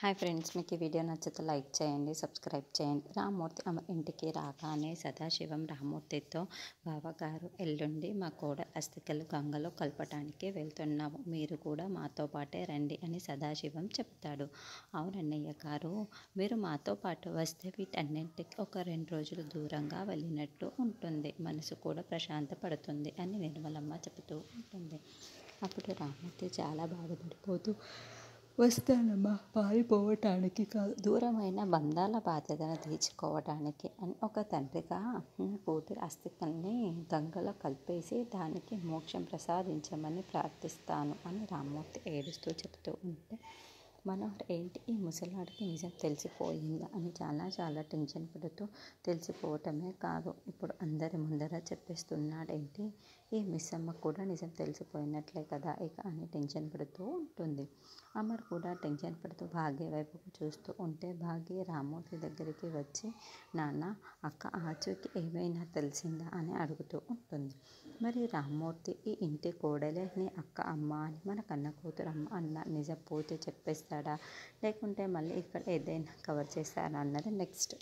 Hi friends, మీకు ఈ video నచ్చితే లైక్ చేయండి, సబ్స్క్రైబ్ చేయండి. రామ్మూర్తి ఇంటికి రాగానే సదాశివం రామ్మూర్తితో, బావగారు ఎల్లుండి మా కోడలు అస్థికలు గంగలో కలపటానికి వెళ్తున్నాము, మీరు కూడా మాతో పాటే రండి అని సదాశివం చెప్తాడు. అవునన్నయ్య గారు, మీరు మాతో పాటు వస్తే వీటన్నింటికి ఒక 2 రోజులు దూరంగా వెళ్ళినట్టు ఉంటుంది, మనసు కూడా ప్రశాంతపడుతుంది అని నిర్మలమ్మ చెబుతూ ఉంటుంది. అప్పుడు రామ్మూర్తి చాలా బాధపడిపోతూ, వస్తానమ్మా, పారిపోవటానికి కాదు, దూరమైన బంధాల బాధ్యతను తీర్చుకోవటానికి అని ఒక తండ్రిగా కూతురి అస్థికల్ని గంగలో కలిపేసి దానికి మోక్షం ప్రసాదించమని ప్రార్థిస్తాను అని రామ్మూర్తి ఏడుస్తూ చెబుతూ ఉంటే, మనోహర్ ఏంటి ఈ ముసలాడికి నిజం తెలిసిపోయిందా అని చాలా టెన్షన్ పడుతూ, తెలిసిపోవటమే కాదు ఇప్పుడు అందరి ముందర చెప్పేస్తున్నాడేంటి, ఈ మిస్సమ్మ కూడా నిజం తెలిసిపోయినట్లే కదా ఇక అని టెన్షన్ పడుతూ ఉంటుంది. అమర్ కూడా టెన్షన్ పడుతూ భాగ్య వైపుకు చూస్తూ ఉంటే, భాగ్య రామ్మూర్తి దగ్గరికి వచ్చి, నాన్న, అక్క ఆచూకి ఏమైనా తెలిసిందా అని అడుగుతూ ఉంటుంది. మరి రామ్మూర్తి ఈ ఇంటి కోడలే నీ అక్క అమ్మ అని మన కన్న కూతురు అమ్మ అన్న నిజం పూర్తి చెప్పేస్తాడా, లేకుంటే మళ్ళీ ఇక్కడ ఏదైనా కవర్ చేస్తారా అన్నది నెక్స్ట్.